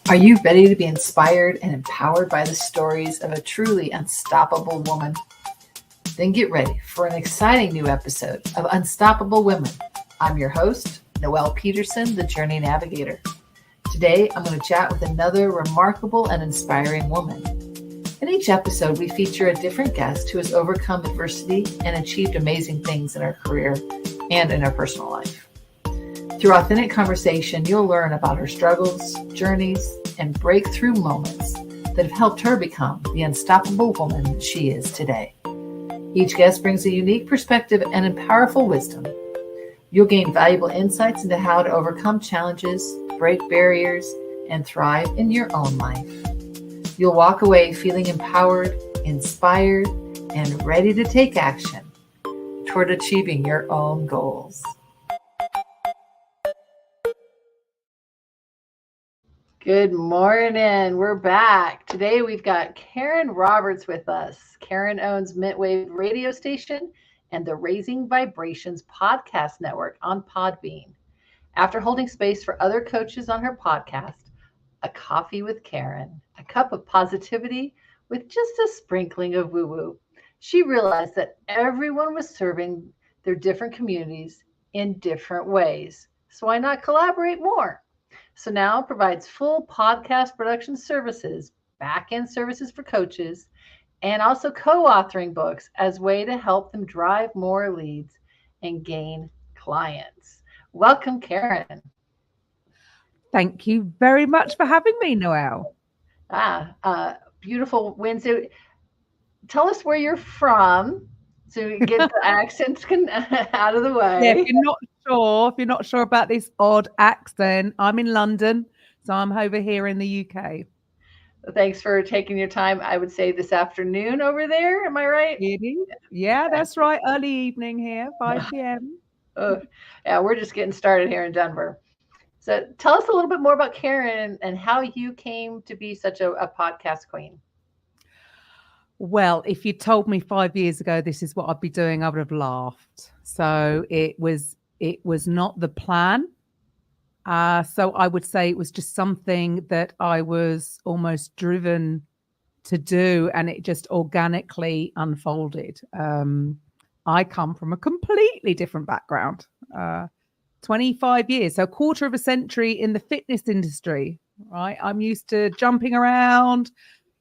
Are you ready to be inspired and empowered by the stories of a truly unstoppable woman? Then get ready for an exciting new episode of Unstoppable Women. I'm your host, Noelle Peterson, the Journey Navigator. Today, I'm going to chat with another remarkable and inspiring woman. In each episode, we feature a different guest who has overcome adversity and achieved amazing things in her career and in her personal life. Through authentic conversation, you'll learn about her struggles, journeys, and breakthrough moments that have helped her become the unstoppable woman she is today. Each guest brings a unique perspective and powerful wisdom. You'll gain valuable insights into how to overcome challenges, break barriers, and thrive in your own life. You'll walk away feeling empowered, inspired, and ready to take action toward achieving your own goals. Good morning. We're back. Today we've got Karen Roberts with us. Karen owns Mintwave radio station and the Raising Vibrations podcast network on Podbean. After holding space for other coaches on her podcast, A Coffee with Karen, a cup of positivity with just a sprinkling of woo-woo, she realized that everyone was serving their different communities in different ways. So why not collaborate more? So now provides full podcast production services, back-end services for coaches, and also co-authoring books as a way to help them drive more leads and gain clients. Welcome, Karen. Thank you very much for having me, Noelle. Beautiful Wednesday. Tell us where you're from so we get the accents out of the way. Yeah, if you're not sure about this odd accent, I'm in London, so I'm over here in the UK. Thanks for taking your time. I would say this afternoon over there. Am I right? Yeah, that's right. Early evening here, 5 p.m. Yeah, we're just getting started here in Denver. So tell us a little bit more about Karen and how you came to be such a podcast queen. Well, if you told me 5 years ago this is what I'd be doing, I would have laughed. So it was not the plan. So I would say it was just something that I was almost driven to do, and it just organically unfolded. I come from a completely different background. 25 years, so a quarter of a century in the fitness industry, right? I'm used to jumping around,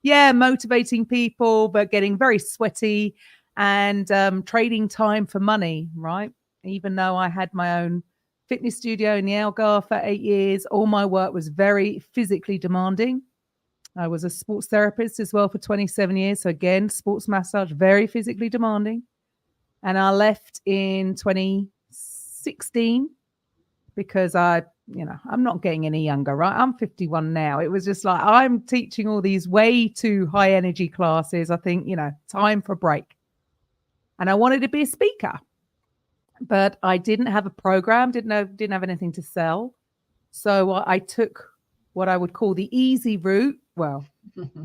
motivating people, but getting very sweaty and trading time for money, right? Even though I had my own fitness studio in the Algarve for 8 years, all my work was very physically demanding. I was a sports therapist as well for 27 years. So again, sports massage, very physically demanding. And I left in 2016 because I'm not getting any younger, right? I'm 51 now. It was just like, I'm teaching all these way too high energy classes. I think, time for a break. And I wanted to be a speaker, but I didn't have a program, didn't have anything to sell. So I took what I would call the easy route. Well,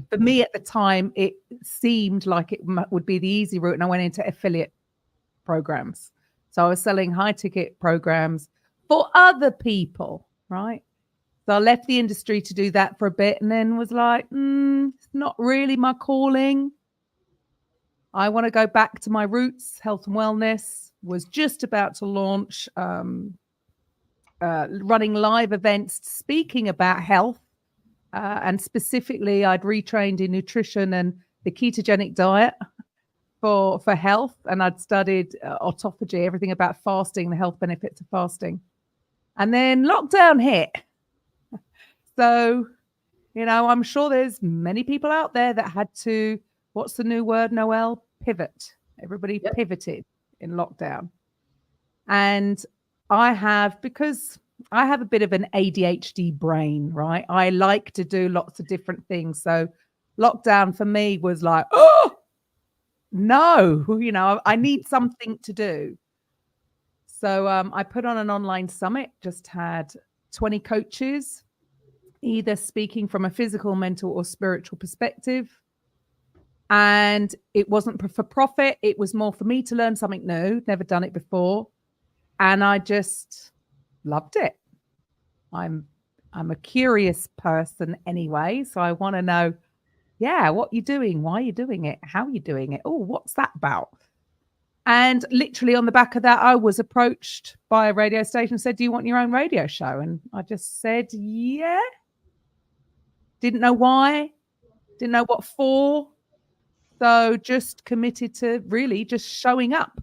for me at the time, it seemed like it would be the easy route. And I went into affiliate programs. So I was selling high ticket programs for other people, right? So I left the industry to do that for a bit and then was like, it's not really my calling. I want to go back to my roots, health and wellness. Was just about to launch running live events, speaking about health. And specifically, I'd retrained in nutrition and the ketogenic diet for health. And I'd studied autophagy, everything about fasting, the health benefits of fasting. And then lockdown hit. So, I'm sure there's many people out there that had to, what's the new word, Noelle? Pivot. Everybody pivoted in lockdown. And because I have a bit of an ADHD brain, right? I like to do lots of different things. So lockdown for me was like, oh, no, I need something to do. So I put on an online summit, just had 20 coaches, either speaking from a physical, mental, or spiritual perspective. And it wasn't for profit. It was more for me to learn something new, never done it before. And I just loved it. I'm a curious person anyway, so I want to know, yeah, what you're doing, why you're doing it, how you're doing it. Oh, what's that about? And literally on the back of that, I was approached by a radio station and said, do you want your own radio show? And I just said, yeah. Didn't know why, didn't know what for. So just committed to really just showing up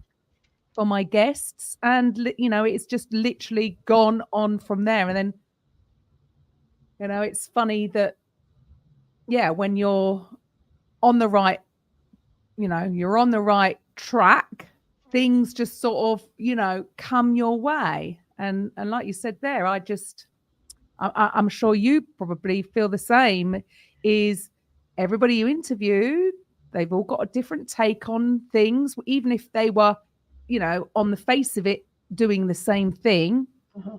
for my guests. And, it's just literally gone on from there. And then, it's funny that, yeah, when you're on the right, you're on the right track, things just sort of, come your way. And like you said there, I'm sure you probably feel the same, is everybody you interview, they've all got a different take on things, even if they were, on the face of it, doing the same thing.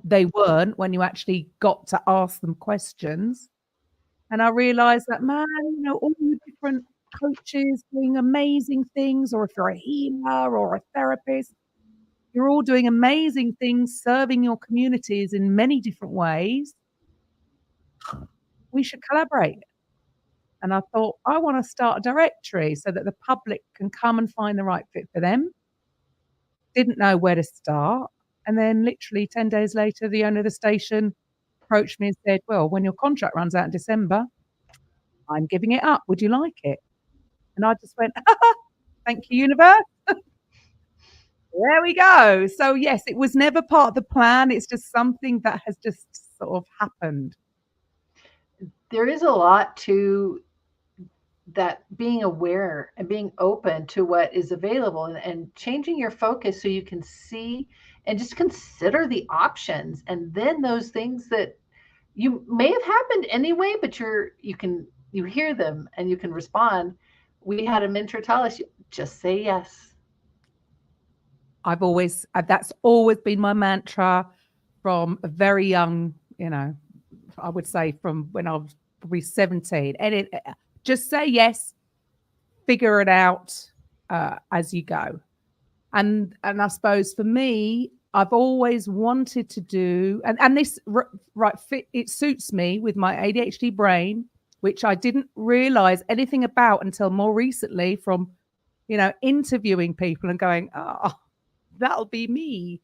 They weren't when you actually got to ask them questions. And I realized that, man, all the different coaches doing amazing things, or if you're a healer or a therapist, you're all doing amazing things, serving your communities in many different ways. We should collaborate. And I thought, I want to start a directory so that the public can come and find the right fit for them. Didn't know where to start. And then literally 10 days later, the owner of the station approached me and said, well, when your contract runs out in December, I'm giving it up. Would you like it? And I just went, thank you, universe. There we go. So yes, it was never part of the plan. It's just something that has just sort of happened. There is a lot to that, being aware and being open to what is available, and changing your focus so you can see and just consider the options. And then those things that you may have happened anyway, but you hear them and you can respond. We had a mentor tell us, just say yes. That's always been my mantra from a very young, I would say from when I was probably 17. And just say yes, figure it out as you go. And I suppose for me, I've always wanted to do, and this it suits me with my ADHD brain, which I didn't realize anything about until more recently from, interviewing people and going, oh, that'll be me.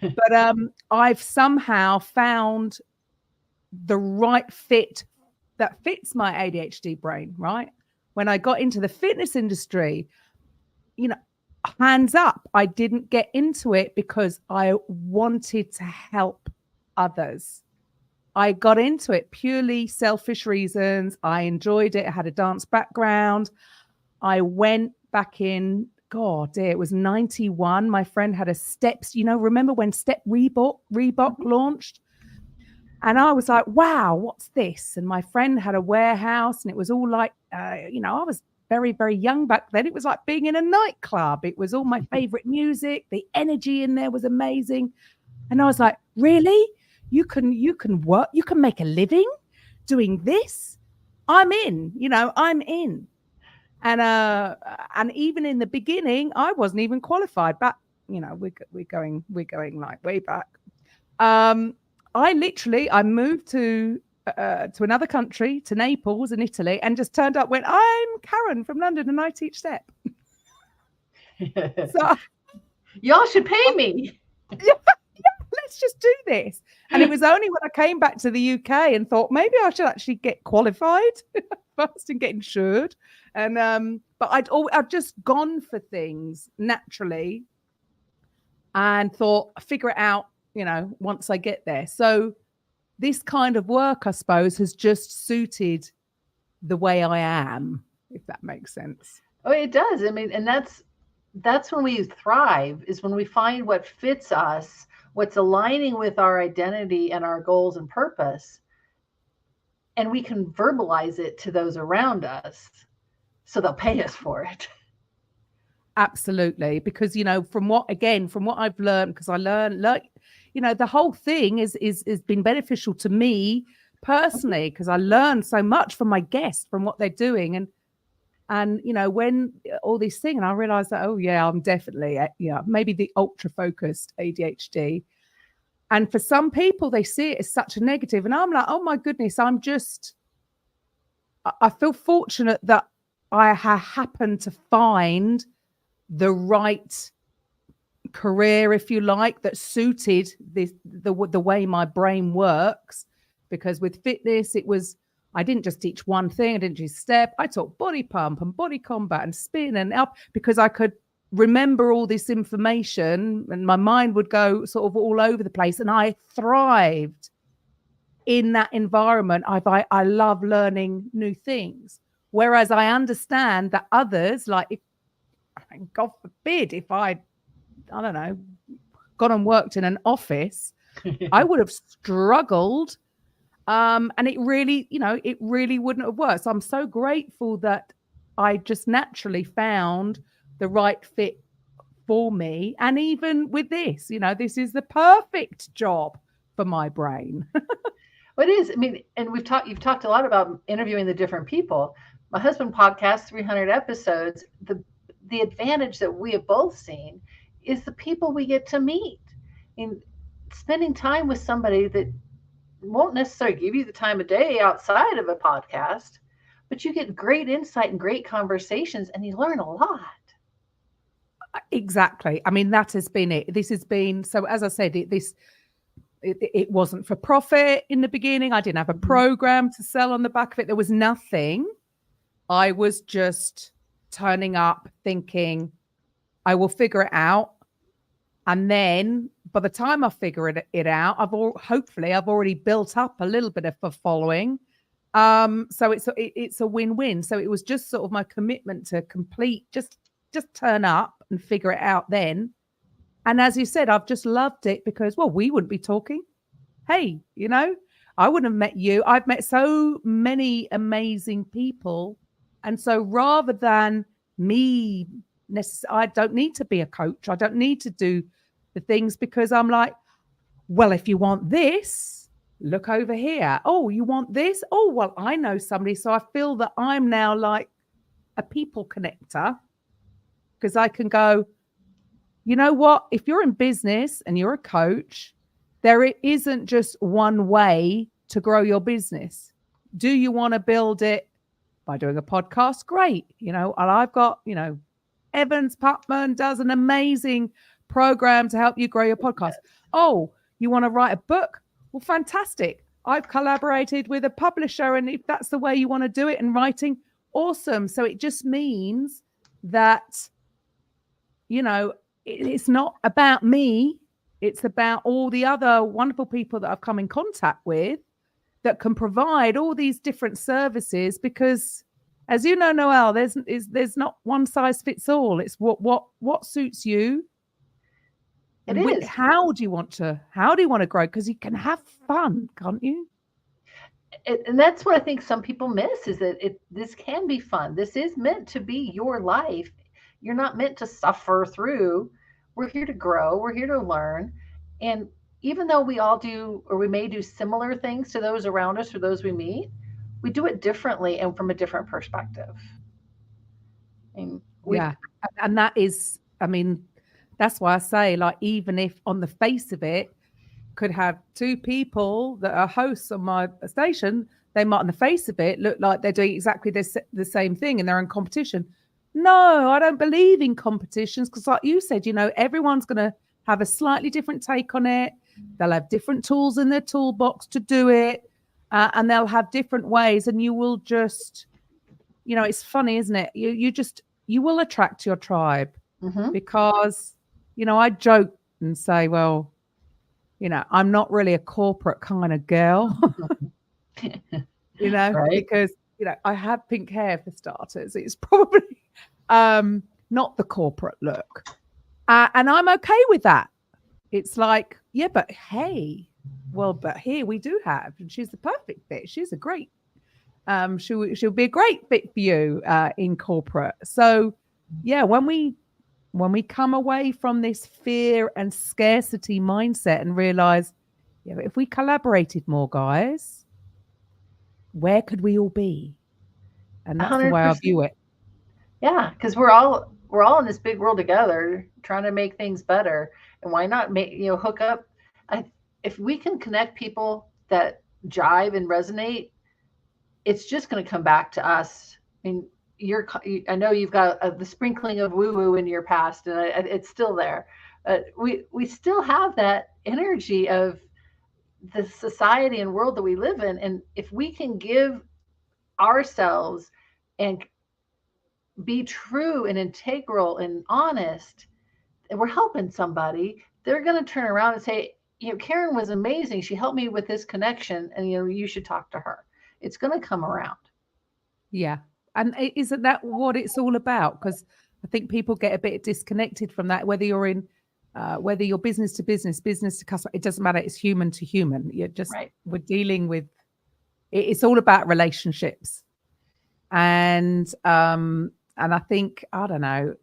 But I've somehow found the right fit that fits my ADHD brain, right? When I got into the fitness industry, hands up, I didn't get into it because I wanted to help others. I got into it purely selfish reasons. I enjoyed it. I had a dance background. I went back in, it was 91. My friend had a Steps, remember when Reebok launched? And I was like, wow, what's this? And my friend had a warehouse, and it was all like, I was very, very young back then. It was like being in a nightclub. It was all my favorite music. The energy in there was amazing. And I was like, really? You can work, you can make a living doing this? I'm in, I'm in. And even in the beginning, I wasn't even qualified. But we're going like way back. I moved to another country, to Naples in Italy, and just turned up, went, I'm Karen from London and I teach step. So y'all should pay me. Yeah, let's just do this. And it was only when I came back to the UK and thought maybe I should actually get qualified first and get insured. And but I'd just gone for things naturally and thought, figure it out, once I get there. So this kind of work, I suppose, has just suited the way I am, if that makes sense. Oh, it does. I mean, and that's when we thrive, is when we find what fits us, what's aligning with our identity and our goals and purpose. And we can verbalize it to those around us so they'll pay us for it. Absolutely. Because, from what I've learned, because I learned, the whole thing is been beneficial to me personally, because I learned so much from my guests, from what they're doing. And when all these things, and I realized that, oh yeah, I'm definitely, maybe the ultra focused ADHD. And for some people, they see it as such a negative. And I'm like, oh my goodness, I feel fortunate that I happened to find the right career, if you like, that suited the way my brain works. Because with fitness, I didn't just teach one thing. I didn't just step. I taught body pump and body combat and spin and up, because I could remember all this information and my mind would go sort of all over the place. And I thrived in that environment. I love learning new things. Whereas I understand that others, like, God forbid, if I don't know, gone and worked in an office, I would have struggled. And it really wouldn't have worked. So I'm so grateful that I just naturally found the right fit for me. And even with this, this is the perfect job for my brain. Well, it is. I mean, and you've talked a lot about interviewing the different people. My husband podcasts 300 episodes. The advantage that we have both seen is the people we get to meet. I mean, spending time with somebody that won't necessarily give you the time of day outside of a podcast, but you get great insight and great conversations, and you learn a lot. Exactly. I mean, that has been it. This has been, so as I said, it wasn't for profit in the beginning. I didn't have a program to sell on the back of it. There was nothing. I was just turning up thinking, I will figure it out. And then by the time I figure it out, hopefully I've already built up a little bit of a following. So it's a win-win. So it was just sort of my commitment to complete, just turn up and figure it out then. And as you said, I've just loved it because, well, we wouldn't be talking. Hey, I wouldn't have met you. I've met so many amazing people. And so rather than me, I don't need to be a coach. I don't need to do the things, because I'm like, well, if you want this, look over here. Oh, you want this? Oh, well, I know somebody. So I feel that I'm now like a people connector, because I can go, you know what? If you're in business and you're a coach, there isn't just one way to grow your business. Do you want to build it by doing a podcast? Great. And I've got, Evans Putman does an amazing program to help you grow your podcast. Oh, you want to write a book? Well, fantastic. I've collaborated with a publisher, and if that's the way you want to do it in writing, awesome. So it just means that, it's not about me. It's about all the other wonderful people that I've come in contact with that can provide all these different services, because, as you know, Noelle, there's not one size fits all. It's what suits you. It is. How do you want to grow? Because you can have fun, can't you? And that's what I think some people miss, is that this can be fun. This is meant to be your life. You're not meant to suffer through. We're here to grow. We're here to learn. And even though we all do, or we may do similar things to those around us or those we meet, we do it differently and from a different perspective. And that is, I mean, that's why I say, like, even if on the face of it could have two people that are hosts on my station, they might on the face of it look like they're doing exactly the same thing and they're in competition. No, I don't believe in competitions, because like you said, everyone's going to have a slightly different take on it. They'll have different tools in their toolbox to do it, and they'll have different ways, and you will just, it's funny, isn't it? You will attract your tribe, because, I joke and say, well, I'm not really a corporate kind of girl, Right? because, I have pink hair for starters. It's probably not the corporate look. And I'm okay with that. It's like, yeah, but hey, well, but here we do have, and she's the perfect fit. She's a great, she'll be a great fit for you in corporate. So yeah, when we come away from this fear and scarcity mindset and realize, yeah, but if we collaborated more, guys, where could we all be? And that's 100%. The way I view it. Yeah, because we're all in this big world together, trying to make things better. And why not hook up? if we can connect people that jive and resonate, it's just going to come back to us. I mean, I know you've got the sprinkling of woo woo in your past, and it's still there. We still have that energy of the society and world that we live in, and if we can give ourselves and be true and integral and honest, and we're helping somebody, they're going to turn around and say, Karen was amazing. She helped me with this connection, and you should talk to her. It's going to come around. Yeah. And isn't that what it's all about? Because I think people get a bit disconnected from that, whether you're in, whether you're business to business, business to customer, it doesn't matter. It's human to human. You're just, right. We're dealing with, it's all about relationships. And I think, I don't know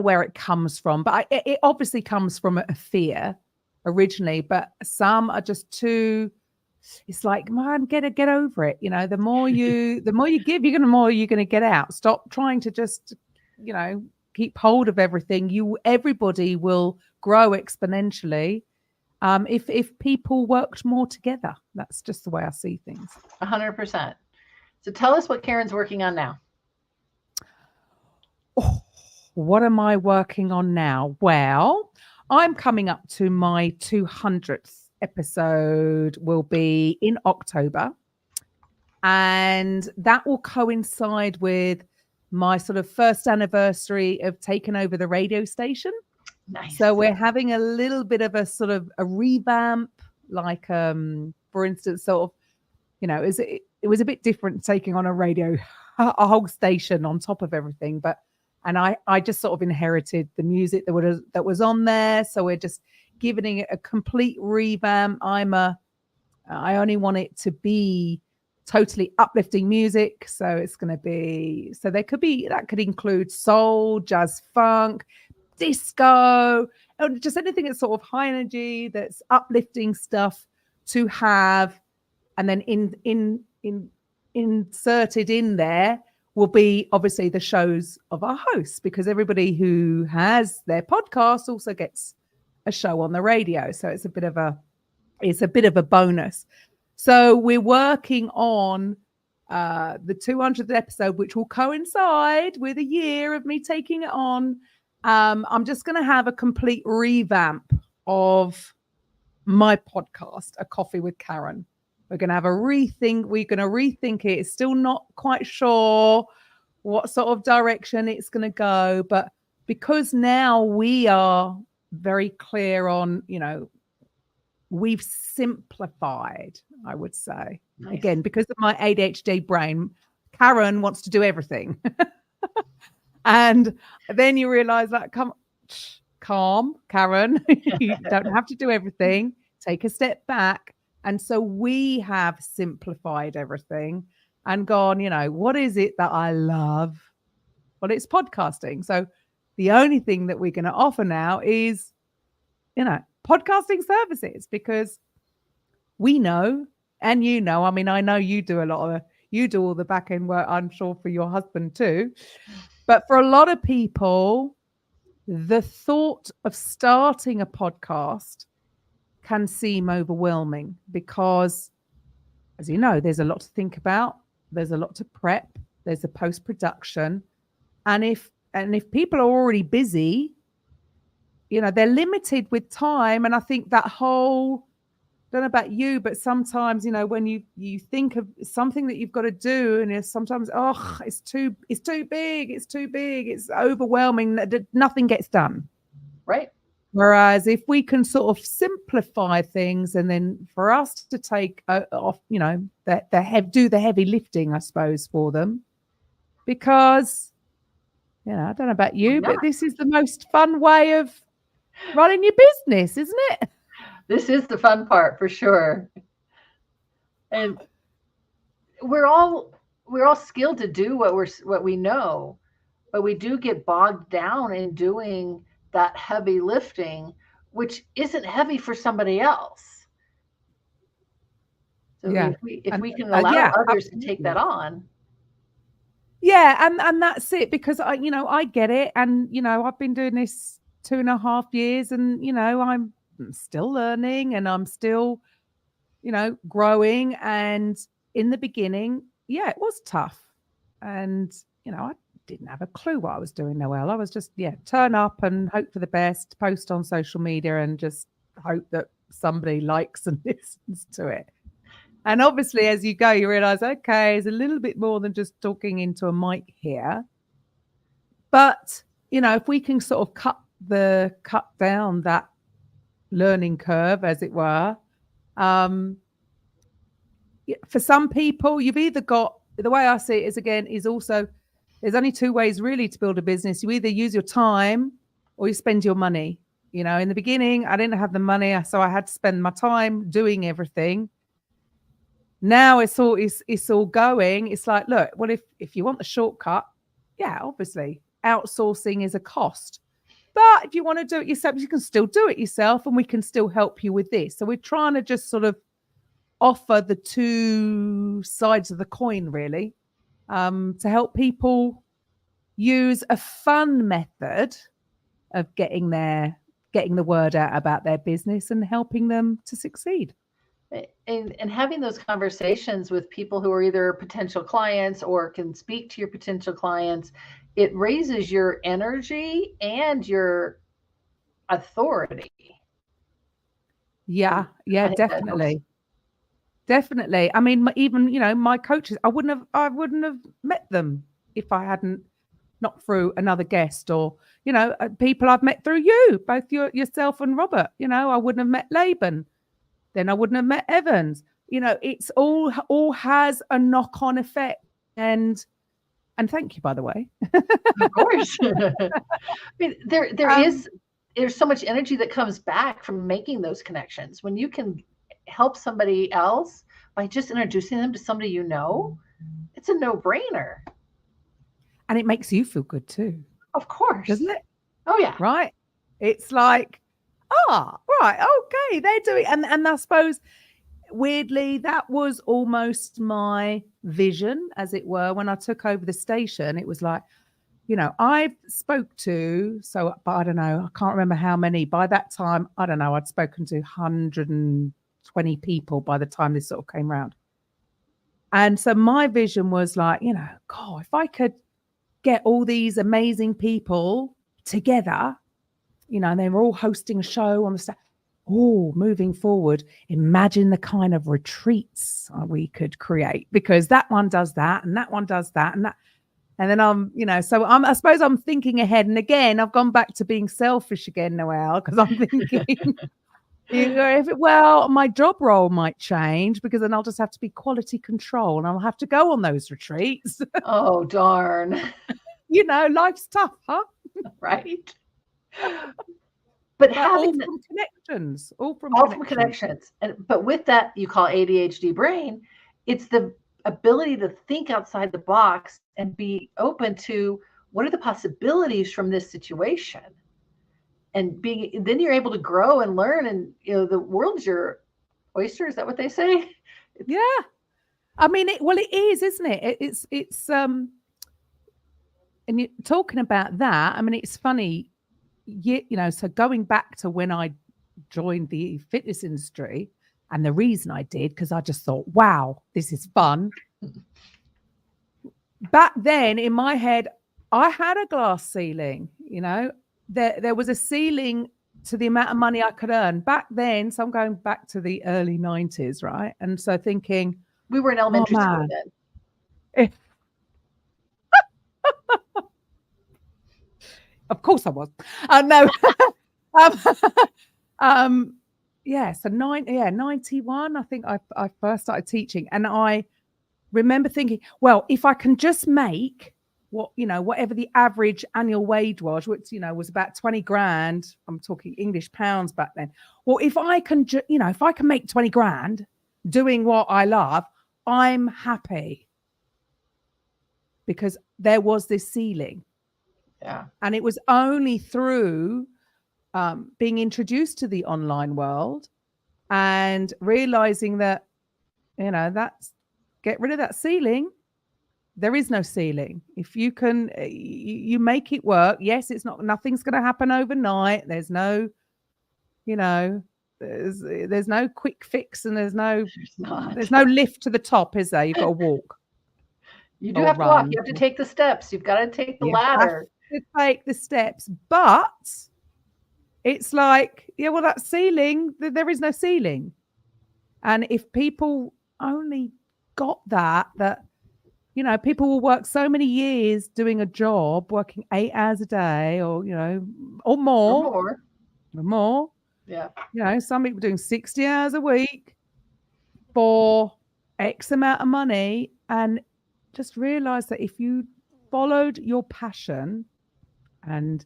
where it comes from, but it obviously comes from a fear originally, but some are just too, it's like, man, get over it. The more you give, the more you're going to get out. Stop trying to just, keep hold of everything. Everybody will grow exponentially if people worked more together. That's just the way I see things. 100%. So tell us what Karen's working on now. Oh, what am I working on now? Well, I'm coming up to my 200th episode, will be in October, and that will coincide with my sort of first anniversary of taking over the radio station. Nice. So we're having a little bit of a sort of a revamp, like for instance, sort of, it was a bit different taking on a radio, a whole station on top of everything, and I just sort of inherited the music that was on there, so we're just giving it a complete revamp. I only want it to be totally uplifting music. So it's going to be, that could include soul, jazz, funk, disco, or just anything that's sort of high energy, that's uplifting stuff to have. And then inserted in there will be obviously the shows of our hosts, because everybody who has their podcast also gets a show on the radio. So it's a bit of a bonus. So we're working on the 200th episode, which will coincide with a year of me taking it on. I'm just going to have a complete revamp of my podcast, A Coffee with Karen. We're going to have a rethink. We're going to rethink it. It's still not quite sure what sort of direction it's going to go, but because now we are very clear on, we've simplified, I would say. Nice. Again, because of my ADHD brain, Karen wants to do everything. And then you realize that, calm, Karen, you don't have to do everything. Take a step back. And so we have simplified everything and gone, what is it that I love? Well, it's podcasting. So the only thing that we're going to offer now is, podcasting services, because we know, and I mean, I know you do you do all the back end work, I'm sure, for your husband too. But for a lot of people, the thought of starting a podcast can seem overwhelming because, as you know, there's a lot to think about. There's a lot to prep. There's a post-production. And if people are already busy, they're limited with time. And I think that whole, I don't know about you, but sometimes, when you think of something that you've got to do, and it's sometimes, it's too big, it's overwhelming, nothing gets done. Right. Whereas if we can sort of simplify things, and then for us to take off, do the heavy lifting, I suppose, for them, because, I don't know about you, but this is the most fun way of running your business, isn't it? This is the fun part for sure. And we're all skilled to do what we know, but we do get bogged down in doing that heavy lifting, which isn't heavy for somebody else. So if we can allow others to take that on. Yeah, and that's it, because I get it, and I've been doing this 2.5 years, and I'm still learning and I'm still, growing. And in the beginning, yeah, it was tough. And, I didn't have a clue what I was doing, Noelle. I was just, turn up and hope for the best, post on social media and just hope that somebody likes and listens to it. And obviously, as you go, you realize, okay, it's a little bit more than just talking into a mic here. But, if we can sort of cut down that learning curve, as it were, for some people, you've either got, the way I see it is also, there's only two ways really to build a business. You either use your time or you spend your money. In the beginning, I didn't have the money, so I had to spend my time doing everything. Now it's all going. It's like, look, well, if you want the shortcut, yeah, obviously outsourcing is a cost. But if you want to do it yourself, you can still do it yourself and we can still help you with this. So we're trying to just sort of offer the two sides of the coin, really, to help people use a fun method of getting the word out about their business and helping them to succeed. And having those conversations with people who are either potential clients or can speak to your potential clients, it raises your energy and your authority. Yeah, definitely. Definitely. I mean, even, my coaches, I wouldn't have met them if I hadn't, not through another guest or, people I've met through you, both yourself and Robert. I wouldn't have met Laban. Then I wouldn't have met Evans. It's all has a knock-on effect. And thank you, by the way. Of course. I mean, there's so much energy that comes back from making those connections. When you can help somebody else by just introducing them to somebody it's a no-brainer. And it makes you feel good too. Of course. Doesn't it? Oh, yeah. Right. It's like, right, okay, they're doing, and I suppose weirdly that was almost my vision, as it were, when I took over the station. It was like, I spoke to, but I don't know, I can't remember how many. By that time, I don't know, I'd spoken to 120 people by the time this sort of came around. And so my vision was like, God, if I could get all these amazing people together, and they were all hosting a show on the stage. Oh, moving forward, imagine the kind of retreats we could create, because that one does that and that one does that and that. And then I suppose I'm thinking ahead. And again, I've gone back to being selfish again, Noelle, because I'm thinking, my job role might change, because then I'll just have to be quality control and I'll have to go on those retreats. Oh, darn. Life's tough, huh? Right. But having all from connections. But with that, you call ADHD brain, it's the ability to think outside the box and be open to what are the possibilities from this situation. And then you're able to grow and learn, and the world's your oyster. Is that what they say? Yeah. I mean, it is, isn't it? It's and you're talking about that. I mean, it's funny. So going back to when I joined the fitness industry, and the reason I did, because I just thought, wow, this is fun. Back then in my head, I had a glass ceiling, there was a ceiling to the amount of money I could earn back then. So I'm going back to the early 90s, right? And so thinking, we were in elementary school then. Of course I was. No. So 91, I think I first started teaching. And I remember thinking, well, if I can just make whatever the average annual wage was, which, was about 20 grand, I'm talking English pounds back then. Well, if I can, if I can make 20 grand doing what I love, I'm happy, because there was this ceiling. Yeah. And it was only through being introduced to the online world and realizing that, that's, get rid of that ceiling. There is no ceiling. If you can, you make it work. Yes, nothing's going to happen overnight. There's no, there's no quick fix, and there's no lift to the top, is there? You've got to walk. You do have to walk. You have to take the steps. You've got to take the ladder. You have to take the steps, but it's like, well, that ceiling, there is no ceiling. And if people only got that, people will work so many years doing a job, working 8 hours a day, or more. Yeah. Some people doing 60 hours a week for X amount of money, and just realize that if you followed your passion and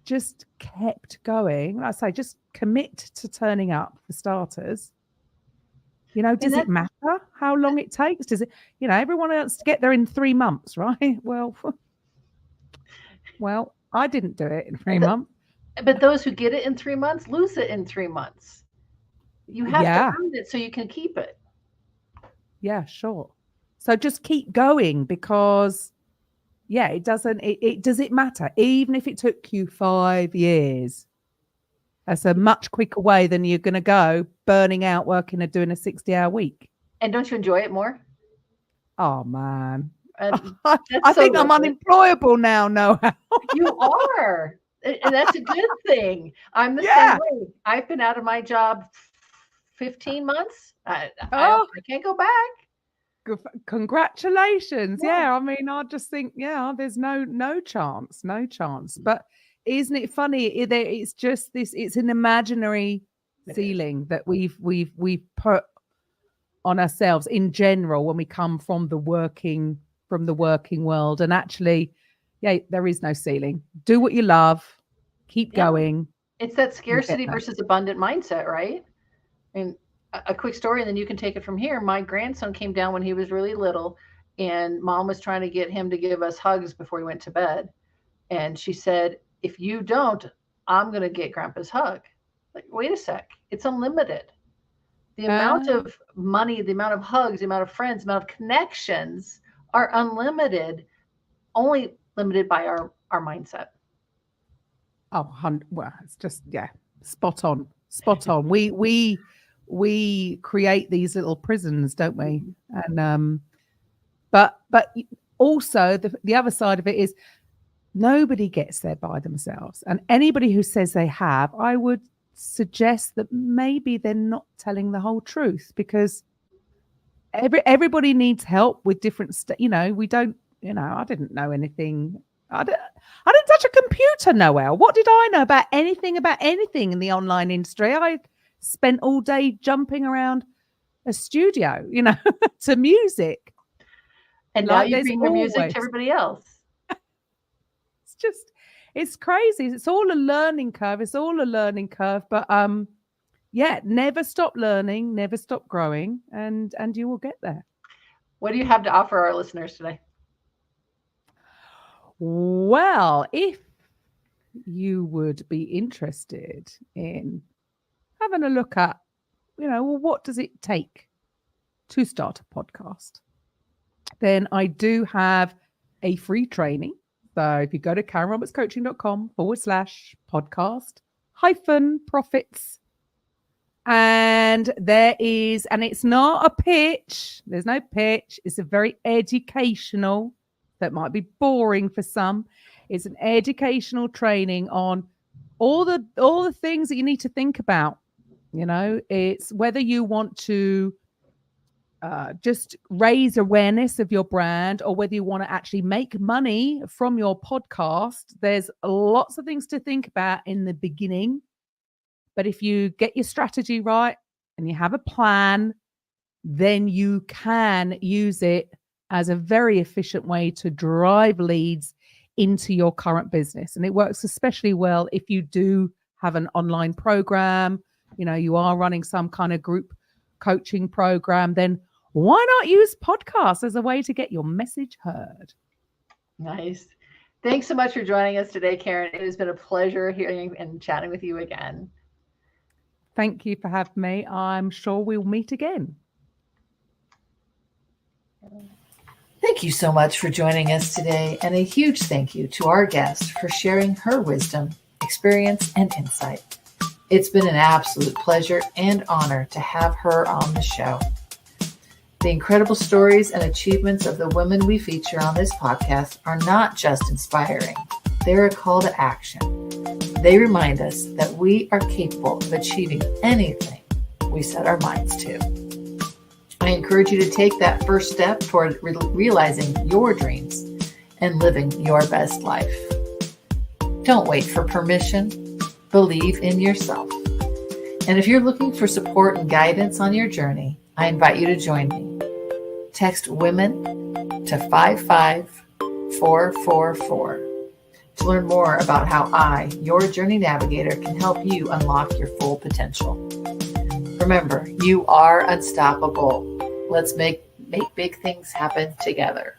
just kept going, like I say, just commit to turning up for starters. Does it matter how long it takes? Does it, everyone else to get there in 3 months, right? Well, I didn't do it in 3 months. But those who get it in 3 months lose it in 3 months. You have to earn it so you can keep it. Yeah, sure. So just keep going, because it does it matter? Even if it took you 5 years, that's a much quicker way than you're going to go burning out working and doing a 60-hour week. And don't you enjoy it more? Oh, man. I think I'm unemployable now, Noelle. You are. And that's a good thing. I'm the same way. I've been out of my job 15 months. I can't go back. Congratulations. Yeah. I mean, I just think, there's no chance. But isn't it funny? It's just this, it's an imaginary ceiling that we've put on ourselves in general when we come from the working world. And actually, there is no ceiling. Do what you love. Keep going. It's that scarcity versus abundant mindset, right? I mean, a quick story, and then you can take it from here. My grandson came down when he was really little, and Mom was trying to get him to give us hugs before he went to bed. And she said, if you don't, I'm going to get Grandpa's hug. Like, wait a sec. It's unlimited. The amount of money, the amount of hugs, the amount of friends, the amount of connections are unlimited, only limited by our mindset. Well, it's just, spot on. We create these little prisons, don't we? And but also the other side of it is nobody gets there by themselves. And anybody who says they have, I would suggest that maybe they're not telling the whole truth, because everybody needs help with different we don't, I didn't know anything. I didn't touch a computer, Noelle. What did I know about anything in the online industry? I spent all day jumping around a studio, to music. And now you bring your music to everybody else. It's crazy. It's all a learning curve. But never stop learning, never stop growing, and you will get there. What do you have to offer our listeners today? Well, if you would be interested in having a look at, what does it take to start a podcast, then I do have a free training. So if you go to KarenRoberts-coaching.com/podcast-profits, and it's not a pitch. There's no pitch. It's a very educational. That might be boring for some. It's an educational training on all the things that you need to think about. It's whether you want to just raise awareness of your brand, or whether you want to actually make money from your podcast. There's lots of things to think about in the beginning. But if you get your strategy right and you have a plan, then you can use it as a very efficient way to drive leads into your current business. And it works especially well if you do have an online program, you are running some kind of group coaching program, then why not use podcasts as a way to get your message heard? Nice. Thanks so much for joining us today, Karen. It has been a pleasure hearing and chatting with you again. Thank you for having me. I'm sure we'll meet again. Thank you so much for joining us today, and a huge thank you to our guest for sharing her wisdom, experience, and insight. It's been an absolute pleasure and honor to have her on the show. The incredible stories and achievements of the women we feature on this podcast are not just inspiring. They're a call to action. They remind us that we are capable of achieving anything we set our minds to. I encourage you to take that first step toward realizing your dreams and living your best life. Don't wait for permission. Believe in yourself. And if you're looking for support and guidance on your journey, I invite you to join me. Text WOMEN to 55444 to learn more about how I, your journey navigator, can help you unlock your full potential. Remember, you are unstoppable. Let's make big things happen together.